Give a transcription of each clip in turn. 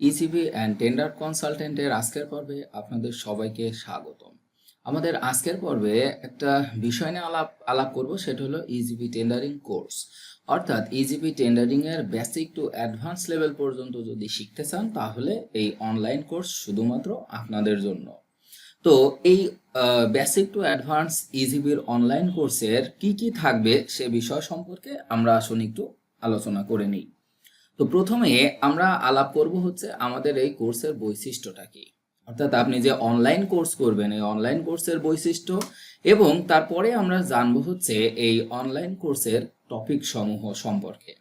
ECB and tender কনসালটেন্টের আজকের পর্বে আপনাদের সবাইকে স্বাগতম। আমাদের আজকের পর্বে একটা বিষয় নিয়ে আলাপ করব, সেটা হলো ইজিবি টেন্ডারিং কোর্স। অর্থাৎ ইজিবি টেন্ডারিং এর বেসিক টু অ্যাডভান্স লেভেল পর্যন্ত যদি শিখতে চান তাহলে এই অনলাইন কোর্স শুধুমাত্র আপনাদের জন্য। তো এই বেসিক টু অ্যাডভান্স ইজিবির অনলাইন কোর্সের কি থাকবে সে বিষয় সম্পর্কে আমরা আসলে একটু আলোচনা করে নিই। তো প্রথমে আমরা আলাপ করব হচ্ছে আমাদের এই কোর্সের বৈশিষ্ট্যটা কি, অর্থাৎ আপনি যে অনলাইন কোর্স করবেন এই অনলাইন কোর্সের বৈশিষ্ট্য, এবং তারপরে আমরা জানবো হচ্ছে এই অনলাইন কোর্সের টপিক সমূহ সম্পর্কে।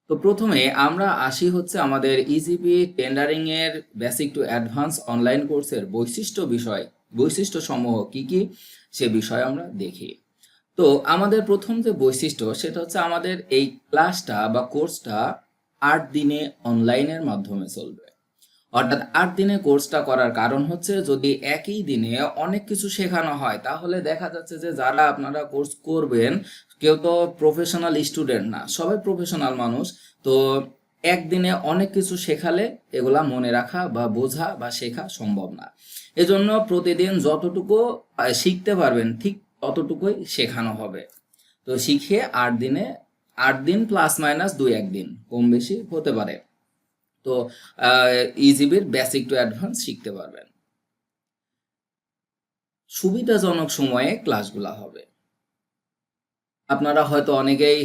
তো প্রথমে আমরা আসি হচ্ছে আমাদের ইজিবি টেন্ডারিং এর বেসিক টু অ্যাডভান্স অনলাইন কোর্সের বৈশিষ্ট্য সমূহ কি সে বিষয়ে আমরা দেখি। তো আমাদের প্রথম যে বৈশিষ্ট্য সেটা হচ্ছে আমাদের এই ক্লাসটা বা কোর্সটা 8 দিনে অনলাইনের মাধ্যমে চলবে। অর্থাৎ 8 দিনে কোর্সটা করার কারণ হচ্ছে যদি একই দিনে অনেক কিছু শেখানো হয় তাহলে দেখা যাচ্ছে যে যারা আপনারা কোর্স করবেন কেউ তো প্রফেশনাল স্টুডেন্ট না, সবাই প্রফেশনাল মানুষ। তো একদিনে অনেক কিছু শেখালে এগুলা মনে রাখা বা বোঝা বা শেখা সম্ভব না। এজন্য প্রতিদিন যতটুকু শিখতে পারবেন ঠিক ততটুকুই শেখানো হবে। তো শিখিয়ে 8 দিন প্লাস মাইনাস 2-1 দিন কম বেশি হতে পারে। তো ইজিবির বেসিক টু অ্যাডভান্স শিখতে পারবেন। সুবিধাজনক সময়ে ক্লাসগুলা হবে। আপনারা হয়তো অনেকেই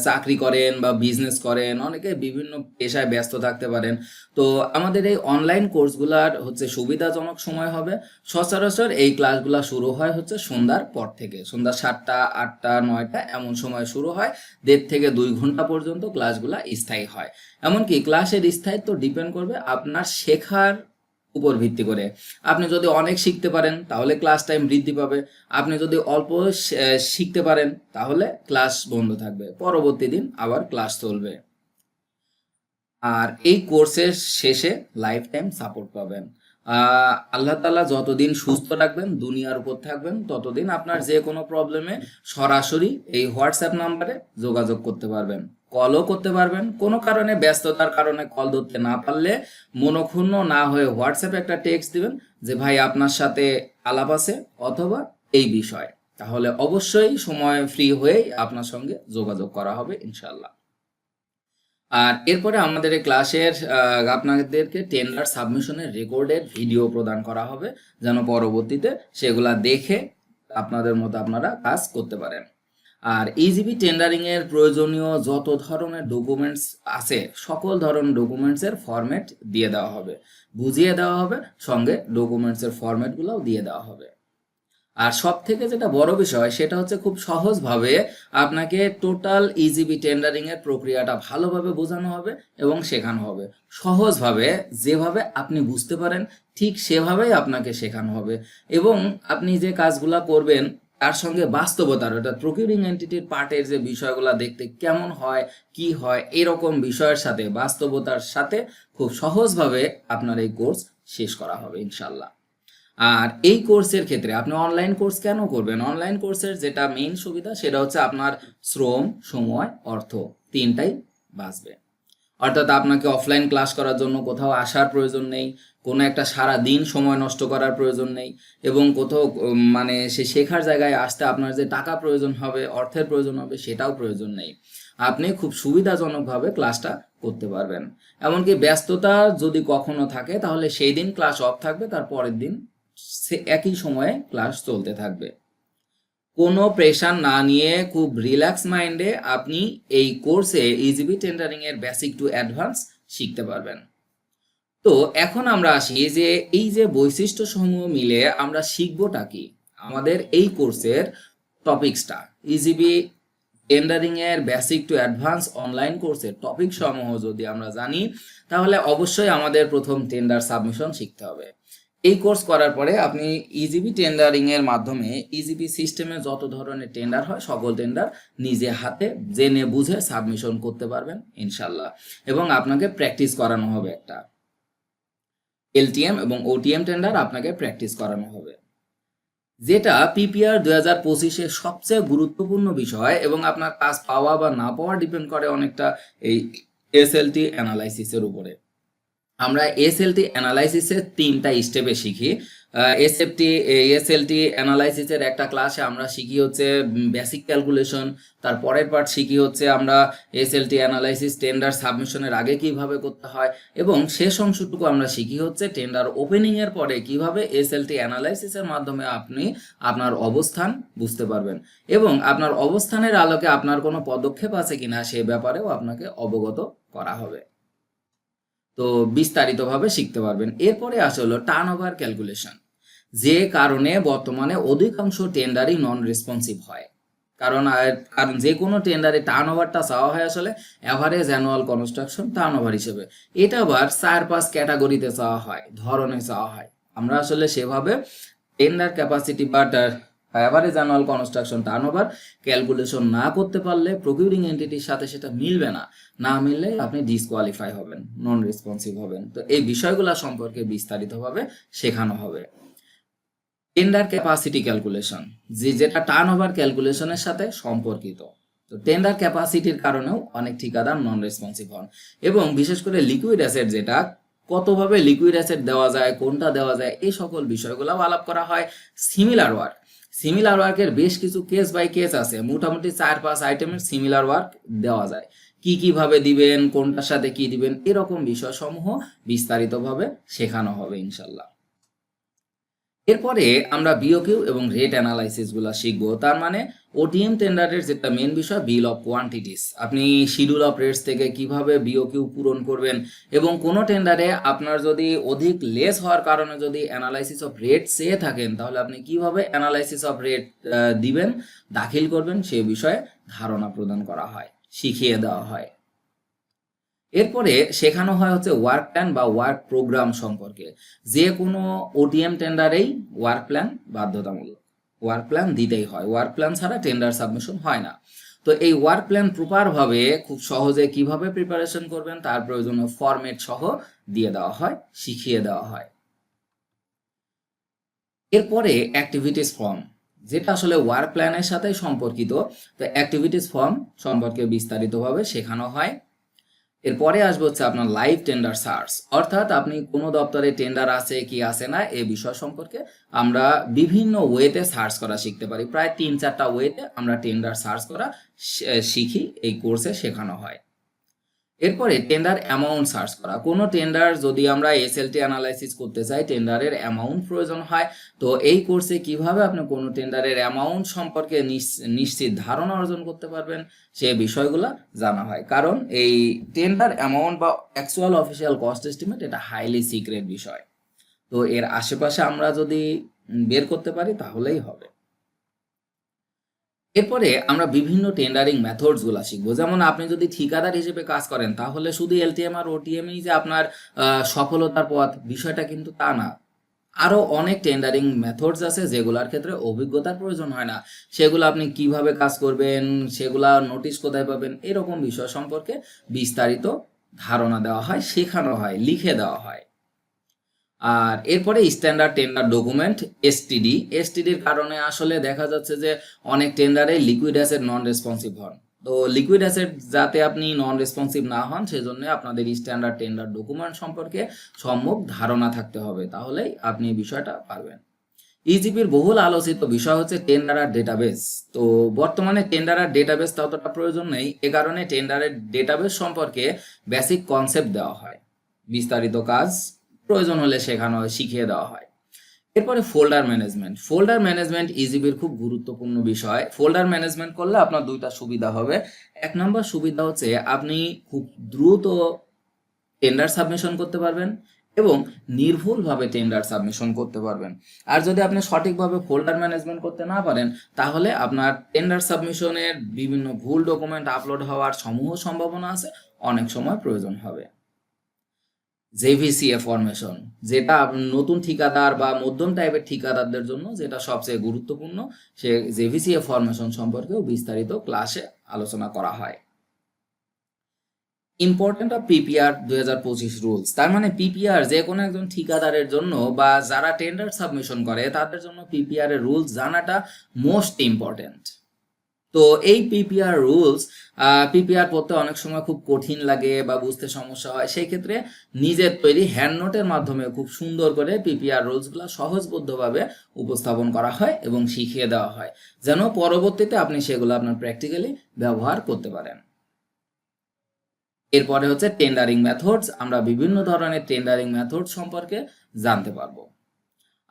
চাকরি করেন বা বিজনেস করেন, অনেকে বিভিন্ন পেশায় ব্যস্ত থাকতে পারেন। তো আমাদের এই অনলাইন কোর্সগুলার হচ্ছে সুবিধাজনক সময় হবে। সচরাচর এই ক্লাসগুলা শুরু হয় হচ্ছে সন্ধ্যার পর থেকে, সন্ধ্যা 7টা 8টা 9টা এমন সময় শুরু হয়। 1.5 থেকে 2 ঘন্টা পর্যন্ত ক্লাসগুলা স্থায়ী হয়। এমনকি ক্লাসের স্থায়িত্ব ডিপেন্ড করবে আপনার শেখার উপর ভিত্তি করে। আপনি যদি অনেক শিখতে পারেন তাহলে ক্লাস টাইম বৃদ্ধি পাবে, আপনি যদি অল্প শিখতে পারেন তাহলে ক্লাস বন্ধ থাকবে, পরবর্তী দিন আবার ক্লাস চলবে। আর এই কোর্সের শেষে লাইফ টাইম সাপোর্ট পাবেন। আল্লাহ তাআলা যতদিন সুস্থ রাখবেন, দুনিয়ার উপর থাকবেন, ততদিন আপনার যে কোনো প্রবলেমে সরাসরি এই হোয়াটসঅ্যাপ নাম্বারে যোগাযোগ করতে পারবেন, কলও করতে পারবেন। কোনো কারণে ব্যস্ততার কারণে কল ধরতে না পারলে মনক্ষুণ্ণ না হয়ে হোয়াটসঅ্যাপে একটা টেক্সট দিবেন যে ভাই আপনার সাথে আলাপ আছে অথবা এই বিষয়, তাহলে অবশ্যই সময় ফ্রি হয়েই আপনার সঙ্গে যোগাযোগ করা হবে ইনশাল্লাহ। আর এরপরে আমাদের এই ক্লাসের আপনাদেরকে টেন্ডার সাবমিশনের রেকর্ডের ভিডিও প্রদান করা হবে, যেন পরবর্তীতে সেগুলা দেখে আপনাদের মতো আপনারা কাজ করতে পারেন। আর ইজিবি টেন্ডারিং এর প্রয়োজনীয় যত ধরনের ডকুমেন্টস আছে সকল ধরনের ডকুমেন্টসের ফরম্যাট দিয়ে দেওয়া হবে, বুঝিয়ে দেওয়া হবে, সঙ্গে ডকুমেন্টসের ফরম্যাটগুলোও দিয়ে দেওয়া হবে। আর সব থেকে যেটা বড় বিষয় সেটা হচ্ছে খুব সহজভাবে আপনাকে টোটাল ইজিবি টেন্ডারিং এর প্রক্রিয়াটা ভালোভাবে বোঝানো হবে এবং শেখানো হবে। সহজভাবে যেভাবে আপনি বুঝতে পারেন ঠিক সেভাবেই আপনাকে শেখানো হবে, এবং আপনি যে কাজগুলা করবেন তার সঙ্গে বাস্তবতার, অর্থাৎ প্রকিউরিং এন্টিটির পার্টের যে বিষয়গুলো দেখতে কেমন হয় কি হয় এরকম বিষয়ের সাথে বাস্তবতার সাথে খুব সহজভাবে আপনার এই কোর্স শেষ করা হবে ইনশাল্লাহ। আর এই কোর্সের ক্ষেত্রে আপনি অনলাইন কোর্স কেন করবেন? অনলাইন কোর্সের যেটা মেইন সুবিধা সেটা হচ্ছে আপনার শ্রম, সময়, অর্থ তিনটাই বাঁচবে। অর্থাৎ আপনাকে অফলাইন ক্লাস করার জন্য কোথাও আসার প্রয়োজন নেই, কোনো একটা সারা দিন সময় নষ্ট করার প্রয়োজন নেই, এবং কোথাও মানে সে শেখার জায়গায় আসতে আপনার যে টাকা প্রয়োজন হবে, অর্থের প্রয়োজন হবে, সেটাও প্রয়োজন নেই। আপনি খুব সুবিধাজনকভাবে ক্লাসটা করতে পারবেন। এমনকি ব্যস্ততা যদি কখনো থাকে তাহলে সেই দিন ক্লাস অফ থাকবে, তার পরের দিন সে একই সময়ে ক্লাস চলতে থাকবে। কোনো প্রেশার না নিয়ে খুব রিল্যাক্স মাইন্ডে আপনি এই কোর্সে ইজিবি টেন্ডারিং এর বেসিক টু অ্যাডভান্স শিখতে পারবেন। তো এখন আমরা আসি যে এই যে বৈশিষ্ট্য সমূহ মিলে আমরা শিখবোটা কি। আমাদের এই কোর্সের টপিকসটা ইজিবি টেন্ডারিং এর বেসিক টু অ্যাডভান্স অনলাইন কোর্সের টপিক সমূহ যদি আমরা জানি তাহলে অবশ্যই আমাদের প্রথম টেন্ডার সাবমিশন শিখতে হবে। এই কোর্স করার পরে আপনি ইজিবি টেন্ডারিং এর মাধ্যমে ইজিবি সিস্টেমে যত ধরনের টেন্ডার হয় সকল টেন্ডার নিজে হাতে জেনে বুঝে সাবমিশন করতে পারবেন ইনশাল্লাহ, এবং আপনাকে প্র্যাকটিস করানো হবে। একটা এলটিএম এবং ওটিএম টেন্ডার আপনাকে প্র্যাকটিস করানো হবে, যেটা পিপিআর 2025-এর সবচেয়ে গুরুত্বপূর্ণ বিষয়, এবং আপনার কাজ পাওয়া বা না পাওয়া ডিপেন্ড করে অনেকটা এই এসএলটি অ্যানালাইসিসের উপরে। আমরা এসএলটি অ্যানালাইসিসের 3টা স্টেপে শিখি। এসএলটি অ্যানালাইসিসের একটা ক্লাসে আমরা শিখি হচ্ছে বেসিক ক্যালকুলেশন, তার পরের পার্ট শিখি হচ্ছে আমরা এসএলটি অ্যানালাইসিস টেন্ডার সাবমিশনের আগে কিভাবে করতে হয়, এবং শেষ অংশটুকু আমরা শিখি হচ্ছে টেন্ডার ওপেনিং এর পরে কিভাবে এসএলটি অ্যানালাইসিসের মাধ্যমে আপনি আপনার অবস্থান বুঝতে পারবেন এবং আপনার অবস্থানের আলোকে আপনার কোনো পদক্ষেপ আছে কিনা সে ব্যাপারেও আপনাকে অবগত করা হবে। তো বিস্তারিতভাবে শিখতে পারবেন। এরপরে আসে হলো টার্নওভার ক্যালকুলেশন, যে কারণে বর্তমানে অধিকাংশ টেন্ডারই নন রেসপন্সিভ হয়। কারণ যে কোনো টেন্ডারে টার্নওভারটা চাওয়া হয় আসলে অ্যাভারেজ অ্যানুয়াল কনস্ট্রাকশন টার্নওভার হিসেবে। এটা আবার 4-5 ক্যাটাগরিতে চাওয়া হয়, ধরনে চাওয়া হয়। আমরা আসলে সেভাবে টেন্ডার ক্যাপাসিটি বা average annual construction turnover calculation না করতে পারলে প্রকিউরিং এন্টিটির সাথে সেটা মিলবে না, না মিললে আপনি ডিসকোয়ালিফাই হবেন, নন রেসপন্সিভ হবেন। তো এই বিষয়গুলো সম্পর্কে বিস্তারিতভাবে শেখানো হবে। টেন্ডার ক্যাপাসিটি ক্যালকুলেশন, যেটা টার্নওভার ক্যালকুলেশনের সাথে সম্পর্কিত। তো টেন্ডার ক্যাপাসিটির কারণেও অনেক ঠিকাদার নন রেসপন্সিভ হন, এবং বিশেষ করে লিকুইড অ্যাসেট, যেটা কতভাবে লিকুইড অ্যাসেট দেওয়া যায়, কোনটা দেওয়া যায়, এই সকল বিষয়গুলো আলাপ করা হয়। সিমিলার ওয়ার্কের বেশ কিছু কেস বাই কেস আছে, মোটামুটি 4-5 আইটেমের সিমিলার ওয়ার্ক দেওয়া যায়। কিভাবে দিবেন, কোনটার সাথে কি দিবেন, এরকম বিষয়সমূহ বিস্তারিতভাবে শেখানো হবে ইনশাল্লাহ। এরপরে আমরা বিওকিউ এবং রেট অ্যানালাইসিস গুলা শিখবো। তার মানে ওটিএম টেন্ডারের যেটা মেন বিষয়, বিল অফ কোয়ান্টিটিস। আপনি শিডিউল অফ রেটস থেকে কিভাবে বিওকিউ পূরণ করবেন, এবং কোনো টেন্ডারে আপনার যদি অধিক লেস হওয়ার কারণে যদি অ্যানালাইসিস অফ রেট চেয়ে থাকেন, তাহলে আপনি কিভাবে অ্যানালাইসিস অফ রেট দিবেন, দাখিল করবেন, সে বিষয়ে ধারণা প্রদান করা হয়, শিখিয়ে দেওয়া হয়। এরপরে শেখানো হয় হচ্ছে ওয়ার্ক প্ল্যান বা ওয়ার্ক প্রোগ্রাম সম্পর্কে। যে কোনো ওটিএম টেন্ডারেই ওয়ার্ক প্ল্যান বাধ্যতামূলক, ওয়ার্ক প্ল্যান দিতেই হয়। ওয়ার্ক প্ল্যান ছাড়া টেন্ডার সাবমিশন হয় না। তো এই ওয়ার্ক প্ল্যান প্রপারভাবে খুব সহজে কিভাবে প্রিপারেশন করবেন তার প্রয়োজনীয় ফরম্যাট সহ দিয়ে দেওয়া হয়, শিখিয়ে দেওয়া হয়। এরপরে অ্যাক্টিভিটিস ফর্ম, যেটা আসলে ওয়ার্ক প্ল্যানের সাথে সম্পর্কিত। তো অ্যাক্টিভিটিস ফর্ম সম্পর্কে বিস্তারিতভাবে শেখানো হয়। এরপরে আসবে হচ্ছে আপনার লাইভ টেন্ডার সার্চ, অর্থাৎ আপনি কোনো দপ্তরে টেন্ডার আছে কি আছে না এই বিষয় সম্পর্কে আমরা বিভিন্ন ওয়েতে সার্চ করা শিখতে পারি। প্রায় 3-4টা ওয়েতে আমরা টেন্ডার সার্চ করা শিখি, এই কোর্সে শেখানো হয়। এরপরে টেন্ডার অ্যামাউন্ট সার্চ করা। কোনো টেন্ডার যদি আমরা এসএলটি অ্যানালাইসিস করতে চাই, টেন্ডারের অ্যামাউন্ট প্রয়োজন হয়। তো এই কোর্সে কিভাবে আপনি কোনো টেন্ডারের অ্যামাউন্ট সম্পর্কে নিশ্চিত ধারণা অর্জন করতে পারবেন, সে বিষয়গুলো জানা হয়। কারণ এই টেন্ডার অ্যামাউন্ট বা অ্যাকচুয়াল অফিসিয়াল কস্ট এস্টিমেট এটা হাইলি সিক্রেট বিষয়। তো এর আশেপাশে আমরা যদি বের করতে পারি তাহলেই হবে। এরপরে আমরা বিভিন্ন টেন্ডারিং মেথডস গুলা শিখবো। যেমন আপনি যদি ঠিকাদার হিসেবে কাজ করেন, তাহলে শুধু এলটিএম আর ওটিএমই যে আপনার সফলতার পথ, বিষয়টা কিন্তু তা না। আরো অনেক টেন্ডারিং মেথডস আছে যেগুলোর ক্ষেত্রে অভিজ্ঞতার প্রয়োজন হয় না। সেগুলো আপনি কিভাবে কাজ করবেন, সেগুলা নোটিশ কোথায় পাবেন, এরকম বিষয় সম্পর্কে বিস্তারিত ধারণা দেওয়া হয়, শেখানো হয়, লিখে দেওয়া হয়। আর এরপরে স্ট্যান্ডার্ড টেন্ডার ডকুমেন্ট এসটিডির কারণে আসলে দেখা যাচ্ছে যে অনেক টেন্ডারে লিকুইড অ্যাসেট নন রেসপন্সিভ হন। তো লিকুইড অ্যাসেট যাতে আপনি নন রেসপন্সিভ না হন, সেজন্য আপনাদের স্ট্যান্ডার্ড টেন্ডার ডকুমেন্ট সম্পর্কে সম্যক ধারণা থাকতে হবে, তাহলেই আপনি বিষয়টা পারবেন। ইজিপির বহুল আলোচিত বিষয় হচ্ছে টেন্ডারার ডেটাবেস। তো বর্তমানে টেন্ডারার ডেটাবেস ততটা প্রয়োজন নেই, এ কারণে টেন্ডারের ডেটাবেস সম্পর্কে বেসিক কনসেপ্ট দেওয়া হয়, বিস্তারিত কাজ প্রয়োজন হলে শেখানো হয়, শিখিয়ে দেওয়া হয়। এরপরে ফোল্ডার ম্যানেজমেন্ট ইজিবির খুব গুরুত্বপূর্ণ বিষয়। ফোল্ডার ম্যানেজমেন্ট করলে আপনার 2টা সুবিধা হবে। 1 নম্বর সুবিধা হচ্ছে আপনি খুব দ্রুত টেন্ডার সাবমিশন করতে পারবেন এবং নির্ভুলভাবে টেন্ডার সাবমিশন করতে পারবেন। আর যদি আপনি সঠিকভাবে ফোল্ডার ম্যানেজমেন্ট করতে না পারেন, তাহলে আপনার টেন্ডার সাবমিশনের বিভিন্ন ভুল ডকুমেন্ট আপলোড হওয়ার সমূহ সম্ভাবনা আছে, অনেক সময় প্রয়োজন হবে। জেভিসিএ ফরমেশন, যেটা নতুন ঠিকাদার বা মধ্যম টাইপের ঠিকাদারদের জন্য যেটা সবচেয়ে গুরুত্বপূর্ণ, সে জেভিসিএ ফরমেশন সম্পর্কেও বিস্তারিত ক্লাসে আলোচনা করা হয়। ইম্পর্টেন্ট অফ পিপিআর 2025 রুলস, তার মানে পিপিআর যে কোনো একজন ঠিকাদারের জন্য বা যারা টেন্ডার সাবমিশন করে তাদের জন্য পিপিআর এর রুলস জানাটা মোস্ট ইম্পর্টেন্ট। তো এই পিপিআর রুলস, পিপিআর পড়তে অনেক সময় খুব কঠিন লাগে বা বুঝতে সমস্যা হয়, সেই ক্ষেত্রে নিজের তৈরি হ্যান্ড নোটের মাধ্যমে খুব সুন্দর করে পিপিআর রুলসগুলো সহজবোধ্যভাবে উপস্থাপন করা হয় এবং শিখিয়ে দেওয়া হয়, যেন পরবর্তীতে আপনি সেগুলো আপনার প্র্যাকটিক্যালি ব্যবহার করতে পারেন। এরপরে হচ্ছে টেন্ডারিং মেথডস। আমরা বিভিন্ন ধরনের টেন্ডারিং মেথড সম্পর্কে জানতে পারবো।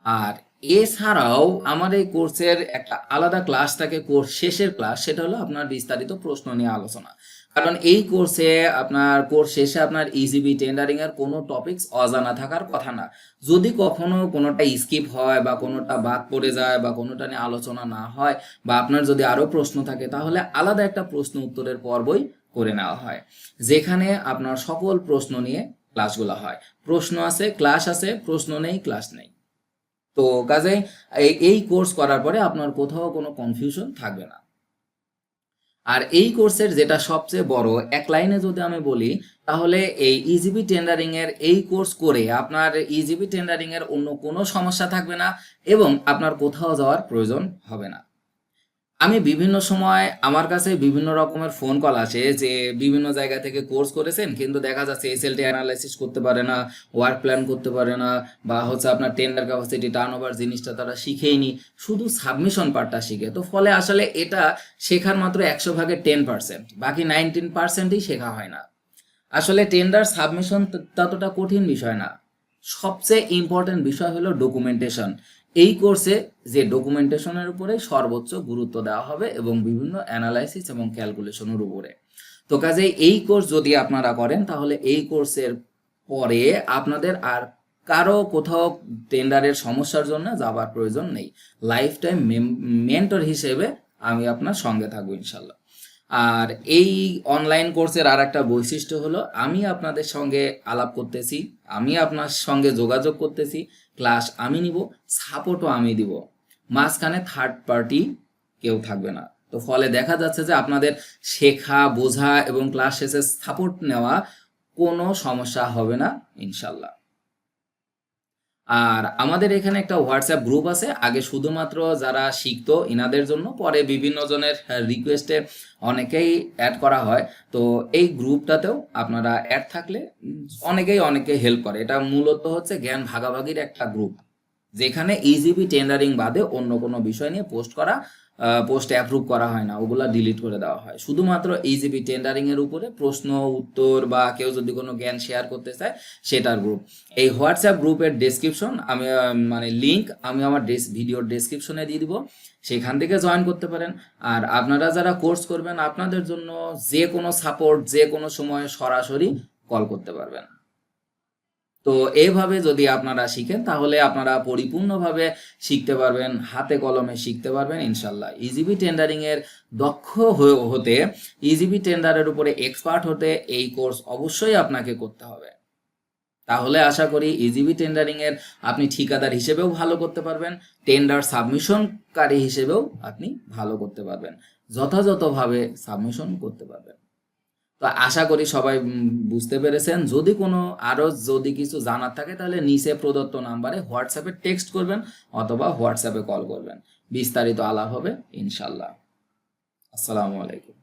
আর এছাড়াও আমার এই কোর্সের একটা আলাদা ক্লাস থাকে, কোর্স শেষের ক্লাস, সেটা হলো আপনার বিস্তারিত প্রশ্ন নিয়ে আলোচনা। কারণ এই কোর্সে আপনার কোর্স শেষে আপনার ইজিবি টেন্ডারিং এর কোনো টপিকস অজানা থাকার কথা না। যদি কখনো কোনোটা স্কিপ হয় বা কোনোটা বাদ পড়ে যায় বা কোনোটা নিয়ে আলোচনা না হয় বা আপনার যদি আরো প্রশ্ন থাকে, তাহলে আলাদা একটা প্রশ্ন উত্তরের পর্বই করে নেওয়া হয়, যেখানে আপনার সকল প্রশ্ন নিয়ে ক্লাসগুলো হয়। প্রশ্ন আছে, ক্লাস আছে, প্রশ্ন নেই, ক্লাস নেই। তো কাজে এই কোর্স করার পরে আপনার কোথাও কোনো কনফিউশন থাকবে না। আর এই কোর্সের যেটা সবচেয়ে বড়, এক লাইনে যদি আমি বলি, তাহলে এই ইজিবি টেন্ডারিং এর এই কোর্স করে আপনার ইজিবি টেন্ডারিং এর অন্য কোনো সমস্যা থাকবে না এবং আপনার কোথাও যাওয়ার প্রয়োজন হবে না। আমি বিভিন্ন সময় আমার কাছে বিভিন্ন রকমের ফোন কল আসে যে বিভিন্ন জায়গা থেকে কোর্স করেছেন, কিন্তু দেখা যাচ্ছে এসএলটি অ্যানালাইসিস করতে পারে না, ওয়ার্ক প্ল্যান করতে পারে না, বা হচ্ছে আপনার টেন্ডার ক্যাপাসিটি, টার্নওভার জিনিসটা তারা শিখেইনি, শুধু সাবমিশন পার্টটা শিখে। তো ফলে আসলে এটা শেখার মাত্র 100 ভাগের 10%, বাকি 19%ই শেখা হয় না। আসলে টেন্ডার সাবমিশন ততটা কঠিন বিষয় না, সবচেয়ে ইম্পর্টেন্ট বিষয় হলো ডকুমেন্টেশন। এই কোর্সে যে ডকুমেন্টেশনের উপরে সর্বোচ্চ গুরুত্ব দেওয়া হবে এবং বিভিন্ন অ্যানালাইসিস এবং ক্যালকুলেশনের উপরে। তো কাজেই এই কোর্স যদি আপনারা করেন, তাহলে এই কোর্সের পরে আপনাদের আর কারো কোথাও টেন্ডারের সমস্যার জন্য যাবার প্রয়োজন নেই। লাইফ টাইম মেন্টর হিসেবে আমি আপনার সঙ্গে থাকবো ইনশাল্লাহ। আর এই অনলাইন কোর্সের আর একটা বৈশিষ্ট্য হলো, আমি আপনাদের সঙ্গে আলাপ করতেছি, আমি আপনার সঙ্গে যোগাযোগ করতেছি, ক্লাস আমি নিব, সাপোর্টও আমি দিব, মাঝখানে থার্ড পার্টি কেউ থাকবে না। তো ফলে দেখা যাচ্ছে যে আপনাদের শেখা, বোঝা এবং ক্লাস শেষে সাপোর্ট নেওয়া কোনো সমস্যা হবে না ইনশাল্লাহ। আর আমাদের এখানে একটা হোয়াটসঅ্যাপ গ্রুপ আছে, আগে শুধুমাত্র যারা শিখতো ইনাদের জন্য, পরে বিভিন্ন জনের রিকোয়েস্টে অনেকেই অ্যাড করা হয়। তো এই গ্রুপটাতেও আপনারা অ্যাড থাকলে অনেকে হেল্প করে। এটা মূলত হচ্ছে জ্ঞান ভাগাভাগির একটা গ্রুপ, যেখানে ইজিবি টেন্ডারিং বাদে অন্য কোনো বিষয় নিয়ে পোস্ট অ্যাপ্রুভ করা হয় না, ওগুলা ডিলিট করে দেওয়া হয়। শুধুমাত্র ইজিবি টেন্ডারিং এর উপরে প্রশ্ন উত্তর বা কেউ যদি কোনো জ্ঞান শেয়ার করতে চায়, সেটার গ্রুপ। এই হোয়াটসঅ্যাপ গ্রুপের ডেসক্রিপশন আমি মানে লিঙ্ক আমি আমার ভিডিওর ডেসক্রিপশনে দিয়ে দিব, সেখান থেকে জয়েন করতে পারেন। আর আপনারা যারা কোর্স করবেন, আপনাদের জন্য যে কোনো সাপোর্ট যে কোনো সময় সরাসরি কল করতে পারবেন। তো এইভাবে যদি আপনারা শিখেন, তাহলে আপনারা পরিপূর্ণভাবে শিখতে পারবেন, হাতে কলমে শিখতে পারবেন ইনশাল্লাহ। ইজিবি টেন্ডারিং এর দক্ষ হতে, ইজিবি টেন্ডারের উপরে এক্সপার্ট হতে এই কোর্স অবশ্যই আপনাকে করতে হবে। তাহলে আশা করি ইজিবি টেন্ডারিং এর আপনি ঠিকাদার হিসেবেও ভালো করতে পারবেন, টেন্ডার সাবমিশনকারী হিসেবেও আপনি ভালো করতে পারবেন, যথাযথভাবে সাবমিশন করতে পারবেন। তো আশা করি সবাই বুঝতে পেরেছেন। যদি কিছু জানার থাকে, তাহলে নিচে প্রদত্ত নাম্বারে হোয়াটসঅ্যাপে টেক্সট করবেন অথবা হোয়াটসঅ্যাপে কল করবেন, বিস্তারিত আলাপ হবে ইনশাল্লাহ। আসসালামু আলাইকুম।